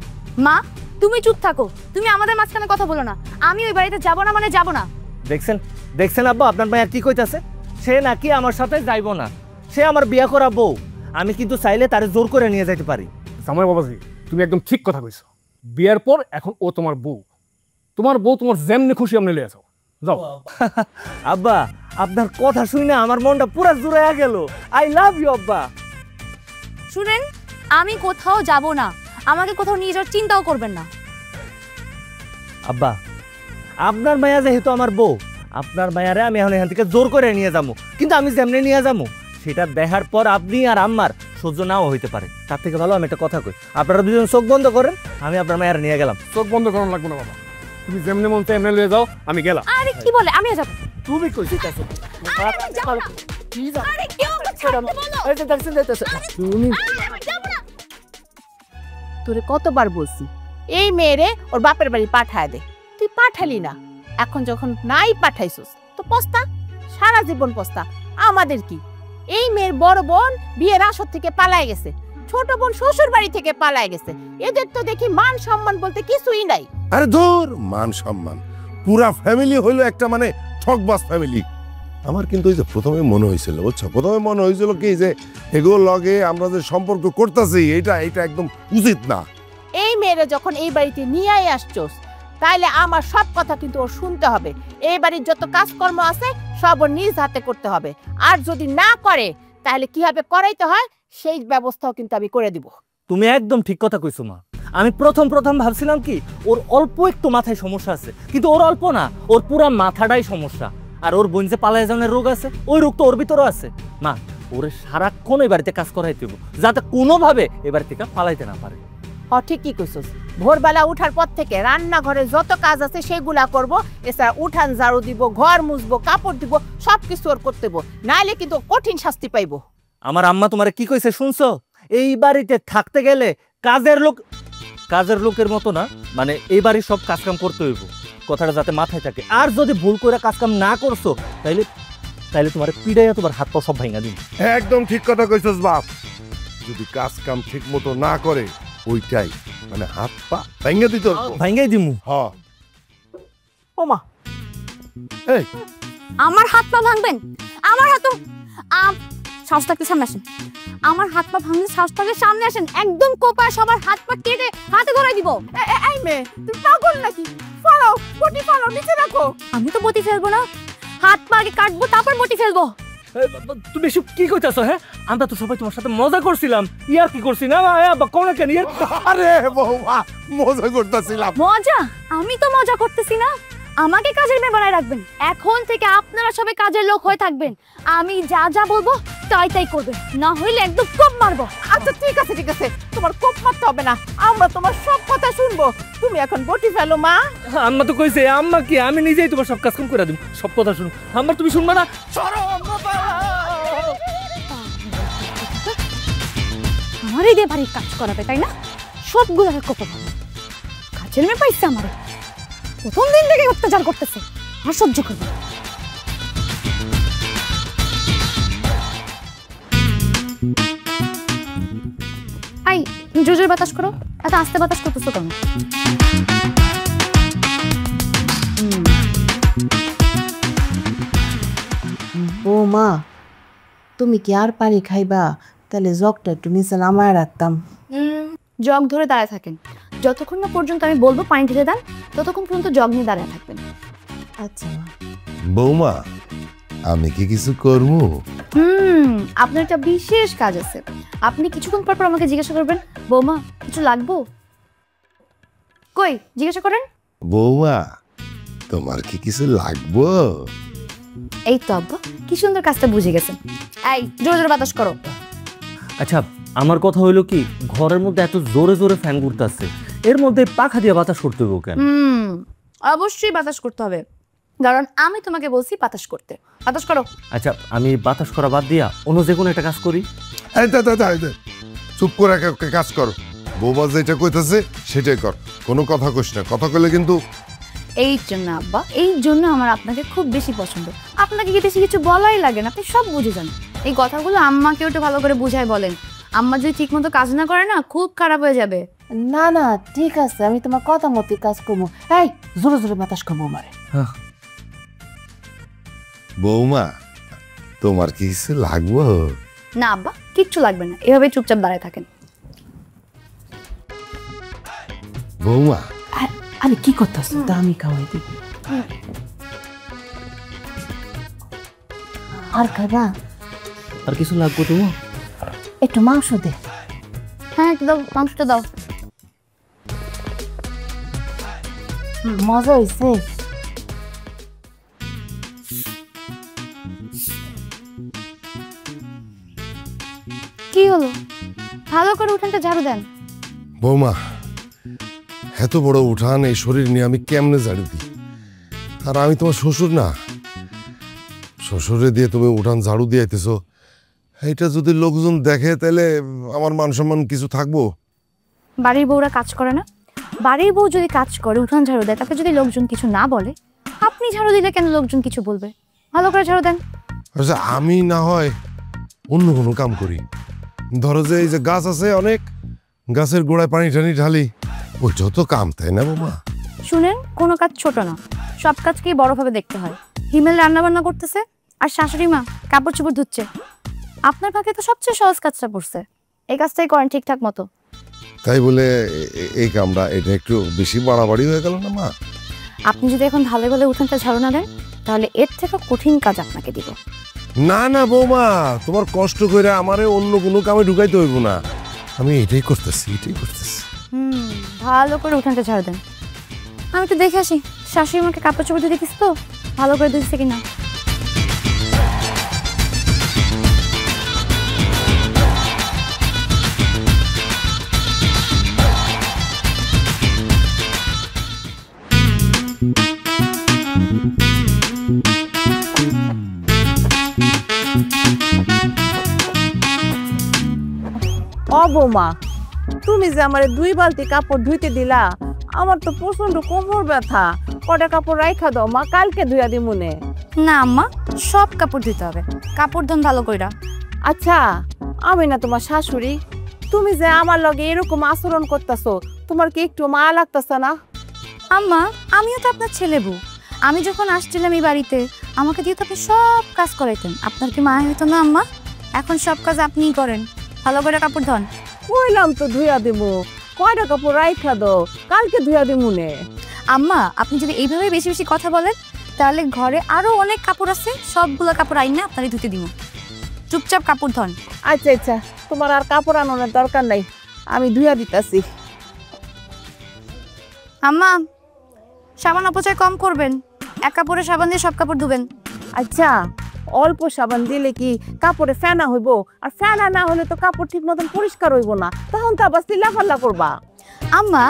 মা, তুমি চুপ থাকো, তুমি আমাদের মাঝখানে কথা বলো না। আমি ওই বাড়িতে যাব না মানে যাব না। দেখছেন দেখছেন আব্বা, আপনার মায়ের কি কইতাছে? সে নাকি আমার সাথে যাইব না, সে আমার বিয়া করা বউ। আমি কিন্তু চাইলে তারে জোর করে নিয়ে যাইতে পারি। জামাই বাবাজি, তুমি একদম ঠিক কথা কইছো। বিয়ের পর এখন ও তোমার বউ। তোমার বউ তোমার যেমনি খুশি আমনে লিয়ে যাও, যাও। আব্বা, আপনার কথা শুনে আমার মনটা পুরো জুড়াইয়া গেল। আই লাভ ইউ আব্বা। শুনেন, আমি কোথাও যাব না, আমাকে কোথাও নিয়ে যাওয়ার চিন্তাও করবেন না। আব্বা, আপনার মায়া যেহেতু আমার বউ, আপনার মায়ারে আমি এখন এখান থেকে জোর করে নিয়ে যাবো। কিন্তু আমি যেমনি নিয়ে যাবো সেটা দেখার পর আপনি আর আম্মার সহ্য নাও হইতে পারে। তার থেকে ভালো আমি একটা কথা কই, আপনারা দুজন চোখ বন্ধ করেন, আমি আপনার মায়ের নিয়ে গেলাম। চোখ বন্ধ করানো লাগবে না বাবা, তুমি যেমনি মন চাই এমনি লয়ে যাও, আমি গেলাম। আরে কি বলে, আমিও যাব। তুমি কই যেতেছো? আরে কেউ আমাকে ছাড়তে বলো। তুমি তোরে কতবার বলছি এই মেয়েরে ওর বাপের বাড়ি পাঠায় দে, তুই পাঠালি না। এখন যখন নাই পাঠাইছস তো পস্তা, সারা জীবন পস্তা। আমাদের কি, এই মেয়ের বড় বোন বিয়ের আসর থেকে পালায় গেছে, ছোট বোন শ্বশুর বাড়ি থেকে পালায় গেছে। এদের তো দেখি মান সম্মান বলতে কিছুই নাই। আরে ধর মান সম্মান, পুরা ফ্যামিলি হইলো একটা মানে ঠকবাজ ফ্যামিলি। আমার কিন্তু ওই যে প্রথমে মনে হয়েছিল, বুঝছো, প্রথমে মনে হয়েছিল কি যে এগুলো লগে আমরা যে সম্পর্ক করতেছি এটা একদম উচিত না। এই মেয়েরা যখন এই বাড়িতে নিয়ে আসছস তাইলে আমার সব কথা কিন্তু ওর শুনতে হবে। এই বাড়ির যত কাজকর্ম আছে সব ওর নিজ হাতে করতে হবে, আর যদি না করে তাহলে কিভাবে করাইতে হয় সেই ব্যবস্থাও কিন্তু আমি করে দিব। তুমি একদম ঠিক কথা কইছো মা। আমি প্রথম ভাবছিলাম কি ওর অল্প একটু মাথায় সমস্যা আছে, কিন্তু ওর অল্প না, ওর পুরা মাথাটাই সমস্যা। আর ওর বোন যে পালায় যাওয়ার রোগ আছে, ওই রোগ তো ওর ভিতরেও আছে। মা, ওরে সারাক্ষণ এই বাড়িতে কাজ করাইতে হবে, যাতে কোনোভাবে এ বাড়ি থেকে পালাইতে না পারে। ঠিকই কইছস, ভোরবেলা উঠার পর থেকে রান্নাঘরে যত কাজ আছে সেগুলা করব, এছাড়া উঠান ঝাড়ু দিব, ঘর মুছবো, কাপড় দিব, সবকিছু ওর করতে হইব, নাইলে কিন্তু কঠিন শাস্তি পাইবো। আমার আম্মা তোমারে কি কইছে শুনছো? এই বাড়িতে থাকতে গেলে কাজের লোকের মতো না, মানে এই বাড়ির সব কাজকাম করতে হইব, কথাটা যাতে মাথায় থাকে। আর যদি ভুল করে কাজকাম না করছো তাইলে তোমার পিড়াইয়া তোমার হাত পা সব ভাঙা দিন। একদম ঠিক কথা কইছস বাপ, যদি কাজ কাম ঠিক মতো না করে ওইটাই মানে হাত পা ভাঙা দিত, ভাঙাই দিমু। হ্যাঁ ওমা, এই আমার হাত পা ভাঙবেন? আমার হাত সাহস থাকতে সামনে আসেন। আমার হাত পা ভাঙলে সাহস থাকলে সামনে আসেন, একদম কোপায় সবার হাত পা কেটে হাতে ধরাই দিব। এই মেয়ে তুমি পাগল নাকি? ফলো বটি, ফলো নিচে রাখো। আমি তো বটি ফেলবো না, হাত পা আগে কাটবো তারপর বটি ফেলবো। তুমি এসব কি কইতাছো? হ্যাঁ, আমরা তো সবাই তোমার সাথে মজা করছিলাম, ইয়ার কি করছি না? কোন কেন ইয়ার? আরে বৌমা, মজা করতেছিলাম। মজা? আমি তো মজা করতেছি না, আমাকে কাজের মেয়ে বানায় রাখবেন। এখন থেকে আপনারা সবাই কাজের লোক হয়ে থাকবেন, আমি যা যা বলবো তাই করবেন, না হইলে একদম কোপ মারবো। আচ্ছা ঠিক আছে, তোমার কোপ মারতে হবে না, আমরা তোমার সব কথা শুনবো। তুমি এখন বটি ফেলো মা। আম্মা তো কইছে, আম্মা কি আমি নিজেই তোমার সব কাজ কাম করে দিব, সব কথা শুনো। আম্মা তুমি শুনবা না? আমারই দিয়ে বাড়ির কাজ করাবে তাই না? সবগুলোকে কোপ মারবো। কাজের মেয়ে পাইছে আমারে, প্রথম দিন থেকে অত্যাচার করতেছে, আর সহ্য করবো। আই জোরে বাতাস করো, এত আস্তে বাতাস করতেছো কেন? বৌমা, তুমি কি আর পানি খাইবা? তাহলে জগটা একটু নিচে নামায় রাখতাম। জগ ধরে দাঁড়ায় থাকেন, যতক্ষণ না পর্যন্ত আমি বলবো পানি ঢেলে দেন, ততক্ষণ পর্যন্ত জগ নিয়ে দাঁড়ায় থাকবেন। আচ্ছা বৌমা, আমি কি কিছু করবো? আপনার একটা বিশেষ কাজ আছে, আপনি কিছুক্ষণ পর আমাকে জিজ্ঞাসা করবেন, বৌমা কিছু লাগবো? কই জিজ্ঞাসা করেন। বৌমা, তোমার কি কিছু লাগবো? এই তো আব্বা, কি সুন্দর কাজটা বুঝে গেছেন। এই জোরে জোরে বাতাস করো। আচ্ছা, আমার কথা হইলো কি, ঘরের মধ্যে এত জোরে জোরে ফ্যান ঘুরতেছে, এর মধ্যে পাখা দিয়ে বাতাস করতে হবে কেন? অবশ্যই বাতাস করতে হবে, কারণ আমি তোমাকে বলছি বাতাস করতে। বাতাস করো। আচ্ছা, আমি বাতাস করা বাদ দিয়া অন্য যে কোনো একটা কাজ করি। চুপ করে কাজ কর, বৌমা যেটা কইতেছে সেটাই কর, কোনো কথা কইস না, কথা কইলে কিন্তু। এই জন্য আব্বা, এই জন্য আমার আপনাকে খুব বেশি পছন্দ। আপনাকে কি বেশি কিছু বলাই লাগে না, আপনি সব বুঝে যান। এই কথাগুলো আম্মাকেও একটু ভালো করে বুঝাই বলেন, আম্মা যদি ঠিক মতো কাজ না করে না খুব খারাপ হয়ে যাবে। না না ঠিক আছে, আমি তোমার কথা মতো কাজ করবো। এই জোরে জোরে বাতাস করবো আমারে। বৌমা, তোমার কি কিছু লাগবো? না আব্বা, কিচ্ছু লাগবে না, এভাবে চুপচাপ দাঁড়ায় থাকেন। বৌমা, আরে কি করতেছ? তা আমি খাওয়াই দিই। আর খাবা? আর কিছু লাগবে তোমার? একটু মাংস দে। হ্যাঁ একদম, মাংসটা দাও। মজা হয়েছে। কি হলো? ভালো করে উঠানটা ঝাড়ু দেন। বৌমা, এত বড় উঠান এই শরীর নিয়ে আমি কেমনে ঝাড়ু দিই? আর আমি তোমার শ্বশুর না, শ্বশুরে দিয়ে তুমি উঠান ঝাড়ু দিয়ে আইতেছো। এইটা যদি লোকজন দেখে তাহলে আমার মান সম্মান কিছু থাকবো? বাড়ির বউরা কাজ করে না? বাড়ির বউ যদি কাজ করে, উঠান ঝাড়ু দেয়, তাকে যদি লোকজন কিছু না বলে, আপনি ঝাড়ু দিলে কেন লোকজন কিছু বলবে? ভালো করে ঝাড়ু দেন। আচ্ছা, আমি না হয় অন্য কোনো কাম করি। ধরো যে এই যে গাছ আছে অনেক, গাছের গোড়ায় পানি টানি ঢালি, ওই যত কাম, তাই না বৌমা? শুনেন, কোনো কাজ ছোট না, সব কাজকেই বড়ভাবে দেখতে হয়। হিমেল রান্না বান্না করতেছে আর শাশুড়ি মা কাপড় চোপড় ধুচ্ছে। আপনার পাখি তো সবচেয়ে সহজ কাজটা পড়ছে, এই কাজটাই করেন ঠিকঠাক মতো। তাই বলে এই কামটা এটা একটু বেশি বাড়াবাড়ি হয়ে গেল না মা? আপনি যদি এখন ভালো ভালো উঠানটা ঝাড়ু না দেন, তাহলে এর থেকে কঠিন কাজ আপনাকে দিব। না না বৌমা, তোমার কষ্ট করে আমারে অন্য কোনো কামে ঢুকাইতে হইব না। আমি এটাই করতেছি। ভালো করে উঠানটা ঝাড়ু দেন। আমি তো দেখে আসি শাশুড়ি মাকে কাপড় চোপড় ধুয়ে দিস তো, ভালো করে ধুচ্ছে কিনা। ও বৌমা, তুমি যে আমার 2 বালতি কাপড় ধুইতে দিলা, আমার তো প্রচন্ড কোমর ব্যথা। কটা কাপড় রাইখা দাও মা, কালকে ধুইয়া দিমুনে। না আম্মা, সব কাপড় ধুতে হবে, কাপড় ধন ভালো কইরা। আচ্ছা, আমি না তোমার শাশুড়ি, তুমি যে আমার লগে এরকম আচরণ করতেছো, তোমার কি একটু মায়া লাগতেছে না? আম্মা, আমিও তো আপনার ছেলে বউ। আমি যখন আসছিলাম এই বাড়িতে, আমাকে দিয়ে তো আপনি সব কাজ করাইতেন। আপনার কি মায়া হইতো না আম্মা? এখন সব কাজ আপনিই করেন, ভালো করে কাপড় ধন। কইলাম তো ধুইয়া দেবো, কয়টা কাপড় রাইখা দাও, কালকে ধুইয়া দিমুনে। আম্মা, আপনি যদি এইভাবে বেশি বেশি কথা বলেন, তাহলে ঘরে আরো অনেক কাপড় আছে, সবগুলো কাপড় আইনা আপনারই ধুতে দিব। চুপচাপ কাপড় ধন। আচ্ছা আচ্ছা, তোমার আর কাপড় আনানোর দরকার নাই, আমি ধুইয়া দিতাছি। আম্মা, সাবান অপচয় কম করবেন, এক কাপড়ে সাবান দিয়ে সব কাপড় ধুবেন। আচ্ছা, অল্প সাবান দিলে কি কাপড়ে ফেনা হইব? আর ফেনা না হলে তো কাপড় ঠিক মতন পরিষ্কার হইব না, তখন তো আবার চিল্লাফাল্লা করবা। আম্মা,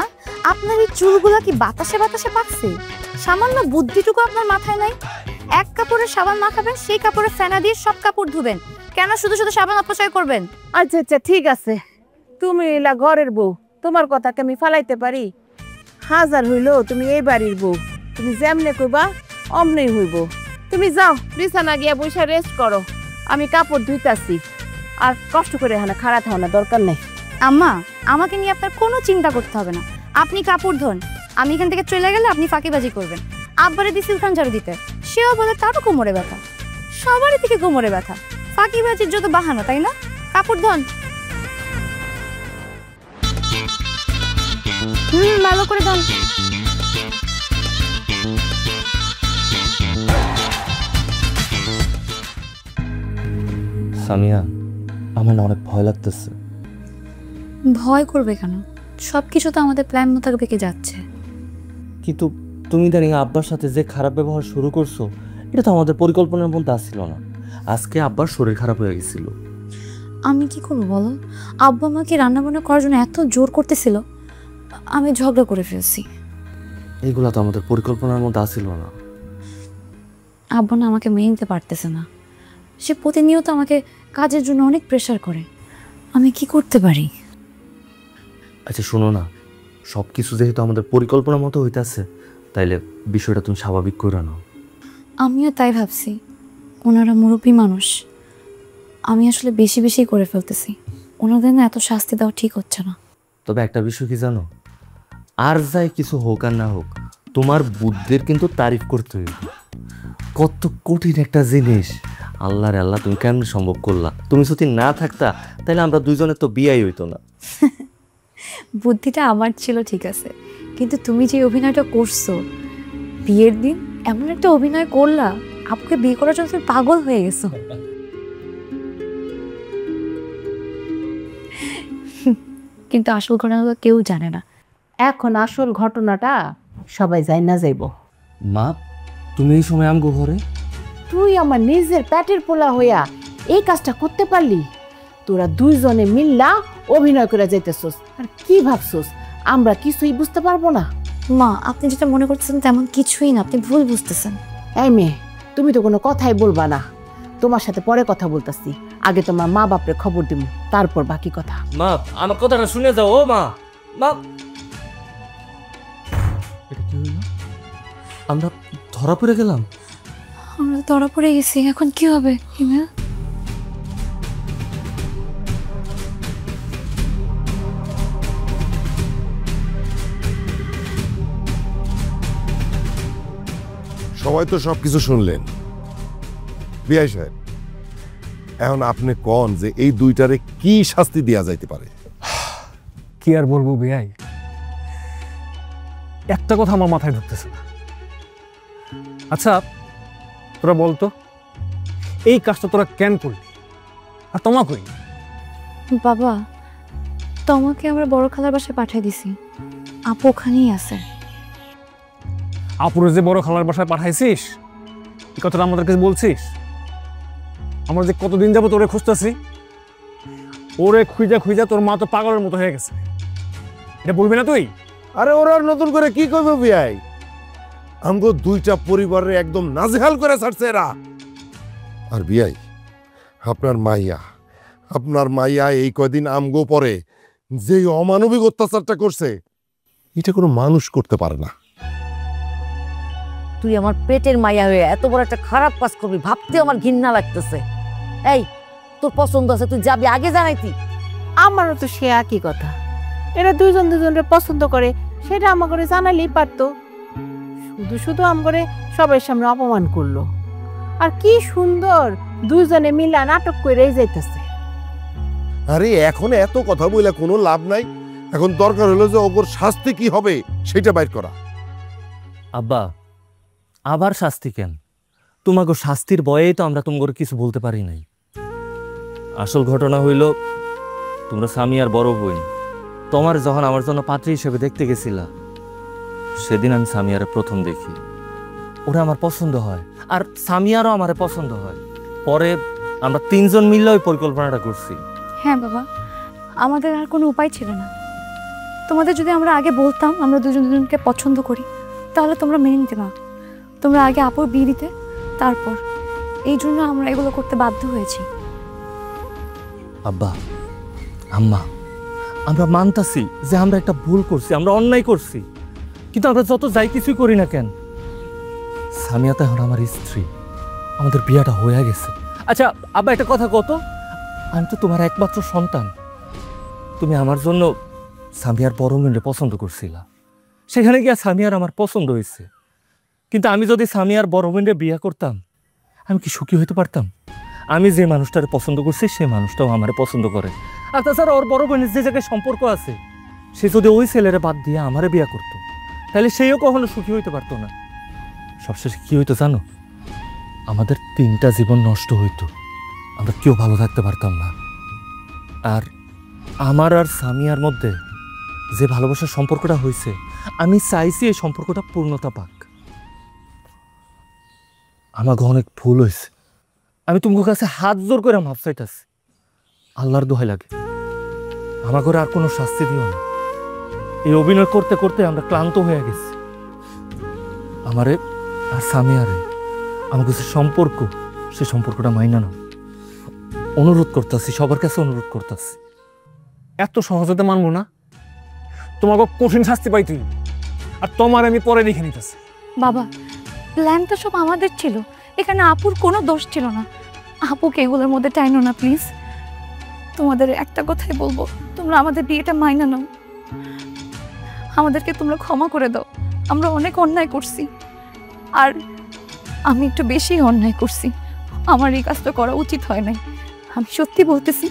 আপনার এই চুলগুলা কি বাতাসে বাতাসে পাকছে? সামান্য বুদ্ধিটুকু আপনার মাথায় নাই? এক কাপড়ে সাবান মাখাবেন, সেই কাপড়ে ফেনা দিয়ে সব কাপড় ধুবেন, কেন শুধু শুধু সাবান অপচয় করবেন? আচ্ছা আচ্ছা, ঠিক আছে, তুমি এলা ঘরের বউ, তোমার কথাকে আমি ফালাইতে পারি? হাজার হইলো তুমি এই বাড়ির বউ, তুমি যেমনে কইবা অমনেই হইব। তুমি যাও বিছানা গিয়া বসে রেস্ট করো, আমি কাপড় ধুইতাছি। আর কষ্ট করে এখানে খাড়া থাও না, দরকার নেই। আম্মা, আমাকে নিয়ে আপনার কোনো চিন্তা করতে হবে না, আপনি কাপড় ধন। আমি এখান থেকে চলে গেলে আপনি ফাঁকিবাজি করবেন। আব্বারে দিছি উঠান ঝাড়ু দিতে, সেও বলে তারও কোমরে ব্যথা। সবারই থেকে কোমরে ব্যথা, ফাঁকিবাজির যত বাহানা, তাই না? কাপড় ধন। ভালো করে ধন। সামিয়া, আমার না অনেক ভয় লাগতেছে। ভয় করবে কেন? সবকিছু তো আমাদের প্ল্যান মোতাবেক যাচ্ছে। কিন্তু তুমি ইদানিং আব্বার সাথে যে খারাপ ব্যবহার শুরু করছো, এটা তো আমাদের পরিকল্পনার মধ্যে আসছিল না। আজকে আব্বার শরীর খারাপ হয়ে গেছিল। আমি কি করবো বলো? আব্বা আমাকে রান্না বান্না করার জন্য এত জোর করতেছিল, আমি ঝগড়া করে ফেলছি। এইগুলা তো আমাদের পরিকল্পনার মধ্যে আসছিল না। আব্বা না আমাকে মেনে নিতে পারতেছে না, সে প্রতিনিয়ত আমাকে কাজের জন্য অনেক প্রেশার করে। আমি কি করতে পারি? আচ্ছা শোনো না, সব কিছু যেহেতু আমাদের পরিকল্পনার মতো হইতেছে, তাইলে বিষয়টা তুমি স্বাভাবিক করে নাও। আমিও তাই ভাবছি, ওনারা মুরব্বী মানুষ, আমি আসলে বেশি বেশি করে ফেলতেছি। ওনাদের না এত শাস্তি দেওয়া ঠিক হচ্ছে না। তবে একটা বিষয় কি জানো, আর যাই কিছু হোক আর না হোক, তোমার বুদ্ধির কিন্তু তারিফ করতে হইবে। কত কঠিন একটা জিনিস, আল্লাহ রে আল্লাহ, তুমি কেমন সম্ভব করলা? তুমি যদি না থাকতা তাহলে আমরা দুইজনের তো বিয়াই হইতো না। বুদ্ধিটা আমার ছিল ঠিক আছে, কিন্তু তুমি যে অভিনয়টা করছো, বিয়ের দিন এমন একটা অভিনয় করলা, আপুকে বিয়ে করার জন্য তুমি পাগল হয়ে গেছো। কিন্তু আসল ঘটনাটা কেউ জানে না। এখন আসল ঘটনাটা সবাই যাই না যাইব। মা, তুমি এই সময় আমগো ঘরে? তুই আমার নিজের পেটের পোলা হইয়া এই কাজটা করতে পারলি? তোরা দুইজনে মিল্লা অভিনয় করে যাইতেছস, আর কি ভাবছস আমরা কিছুই বুঝতে পারবো না? মা, আপনি যেটা মনে করতেছেন তেমন কিছুই না, আপনি ভুল বুঝতেছেন। এই মেয়ে, তুমি তো কোনো কথাই বলবা না। তোমার সাথে পরে কথা বলতাছি, আগে তোমার মা বাপরে খবর দিব, তারপর বাকি কথা। মা আমার কথাটা শুনে যাও। ও মা, মা এটা কি হইল? আমরা ধরা পড়ে গেলাম। আমরা ধরা পড়ে গেছি, এখন কি হবে হিমেল? সবাই তো সবকিছু শুনলেন। বিআই সাহেব, এখন আপনি কন যে এই দুইটারে কি শাস্তি দেয়া যাইতে পারে? কি আর বলবো বিয়াই, একটা কথা আমার মাথায় ঢুকতেছে না। আচ্ছা তোরা বলতো, এই কাজটা তোরা কেন করলি, আর তোমা কই? বাবা, তোমাকে আমরা বড় খালার বাসায় পাঠিয়ে দিছি, আপু ওখানেই আছে। আপুরে যে বড় খালার বাসায় পাঠাইছিস, এই কথাটা আমাদেরকে বলছিস? আমরা যে কতদিন যাবো তোরে খুঁজতেছি, ওরে খুঁজা খুঁজা তোর মা তো পাগলের মতো হয়ে গেছে, এটা বলবি না তুই? আরে ওরা নতুন করে কি করবে বিআই? আমগো দুইটা পরিবারের একদম নাজেহাল করে ছাড়ছে এরা। আর বিআই, আপনার মাইয়া এই কয়দিন আমগো পরে যে অমানবিক অত্যাচারটা করছে, এটা কোনো মানুষ করতে পারে না। তুই আমার পেটের মাইয়া হয়ে এত বড় একটা খারাপ কাজ করবি ভাবতে আমার ঘৃণা লাগতেছে। এই তোর পছন্দ আছে, তুই যাবি, আগে জানাইতি। আমারও তো সে একই কথা, এরা দুইজন দুজনকে পছন্দ করে, সেটা আমাকে জানালেই পারতো। শুধু শুধু আমাকে সবার সামনে অপমান করলো। আর কি সুন্দর দুইজনে মিলা নাটক করে যাইতেছে। আরে এখন এত কথা বলে কোনো লাভ নাই, এখন দরকার হলো যে ওর শাস্তি কি হবে সেটা বাইর করা। আব্বা, আবার শাস্তি কেন? তোমাকে শাস্তির ভয়েই তো আমরা তোমাকে কিছু বলতে পারি নাই। আসল ঘটনা হইল, তোমরা স্বামী আর বড় বোন তোমার যখন আমার জন্য পাত্রী হিসেবে দেখতে গেছিলা, সেদিন আমি সামিয়ারে প্রথম দেখি। ওরা আমার পছন্দ হয়, আর সামিয়ারও আমার পছন্দ হয়। পরে আমরা তিনজন মিলে ওই পরিকল্পনাটা করছি। হ্যাঁ বাবা, আমাদের আর কোনো উপায় ছিল না। তোমাদের যদি আমরা আগে বলতাম আমরা দুজন দুজনকে পছন্দ করি, তাহলে তোমরা মেনে নিতে না। তোমরা আগে আপুর বিয়ে দিতে, তারপর। এই জন্য আমরা এগুলো করতে বাধ্য হয়েছি। আব্বা, আম্মা, আমরা মানতাছি যে আমরা একটা ভুল করছি, আমরা অন্যায় করছি, কিন্তু আমরা যত যাই কিছুই করি না কেন, সামিয়া তো এখন আমার স্ত্রী, আমাদের বিয়েটা হয়ে গেছে। আচ্ছা আব্বা, একটা কথা কত, আমি তো তোমার একমাত্র সন্তান। তুমি আমার জন্য সামিয়ার বড় মেয়ে পছন্দ করছিলা, সেখানে গিয়া সামিয়ার আমার পছন্দ হয়েছে। কিন্তু আমি যদি সামিয়ার বড় মেয়ে বিয়ে করতাম, আমি কি সুখী হইতে পারতাম? আমি যে মানুষটারে পছন্দ করছি সে মানুষটাও আমারে পছন্দ করে। আর তাছাড়া ওর বড় বোনের যে জায়গায় সম্পর্ক আছে, সে যদি ওই ছেলেরা বাদ দিয়ে আমারে বিয়ে করতো, তাহলে সেও কখনো সুখী হইতে পারতো না। সবশেষে কি হইতো জানো? আমাদের তিনটা জীবন নষ্ট হইতো, আমরা কেউ ভালো থাকতে পারতাম না। আর আমার আর সামিয়ার মধ্যে যে ভালোবাসার সম্পর্কটা হয়েছে, আমি চাইছি এই সম্পর্কটা পূর্ণতা পাক। আমাকে অনেক ভুল হয়েছে, আমি তোমার কাছে হাত জোর করে মাপ চাইতাছি। আল্লাহর দোহাই লাগে, আমার ঘরে আর কোনো শাস্তি দিও না। এই অভিনয় করতে করতে আমরা ক্লান্ত হয়ে গেছি। আমারে আর সামিয়ারে আমার কাছে সম্পর্ক, সে সম্পর্কটা মাইনা নাও। অনুরোধ করতেছি, সবার কাছে অনুরোধ করতেছি। এত সহজতে মানবো না, তোমাকে কঠিন শাস্তি পাই তুই, আর তোমার আমি পরে লিখে নিতেছি। বাবা, প্ল্যান তো সব আমাদের ছিল, এখানে আপুর কোনো দোষ ছিল না। আপুকে এগুলোর মধ্যে টাইনো না প্লিজ। তোমাদের একটা কথাই বলবো, তোমরা আমাদের বিয়েটা মাইনা নাও, আমাদেরকে তোমরা ক্ষমা করে দাও। আমরা অনেক অন্যায় করছি, আর আমি একটু বেশি অন্যায় করছি। আমার এই কাজটা করা উচিত হয় নাই। আমি সত্যি বলতেছি,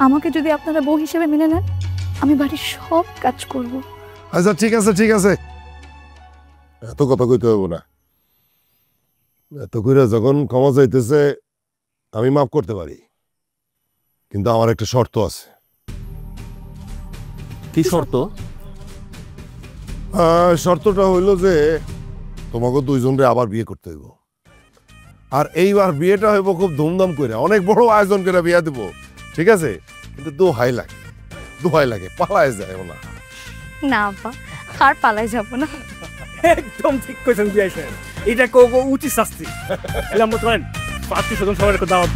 আমাকে যদি আপনারা বউ হিসেবে মেনে নেন, আমি বাড়ির সব কাজ করব। আচ্ছা ঠিক আছে, ঠিক আছে, এত কথা কইতে হবে না। এত করে যখন ক্ষমা চাইতেছে আমি মাফ করতে পারি, কিন্তু আমার একটা শর্ত আছে। কি শর্ত? শর্তটা হইল যে তোমাকে দুইজনরে আবার বিয়ে করতে হইব, আর এইবার বিয়েটা হইব খুব ধুমধাম করে, অনেক বড় আয়োজন করে বিয়ে দেব। ঠিক আছে, কিন্তু দোহাই লাগে পালায় যায় না। না আব্বা, আর পালাই যাব না। একদম ঠিক কইছেন বিয়াই সাহেব, এটা উচিত শাস্তি। আমরা তোমার 500 জন সবার দাওয়াত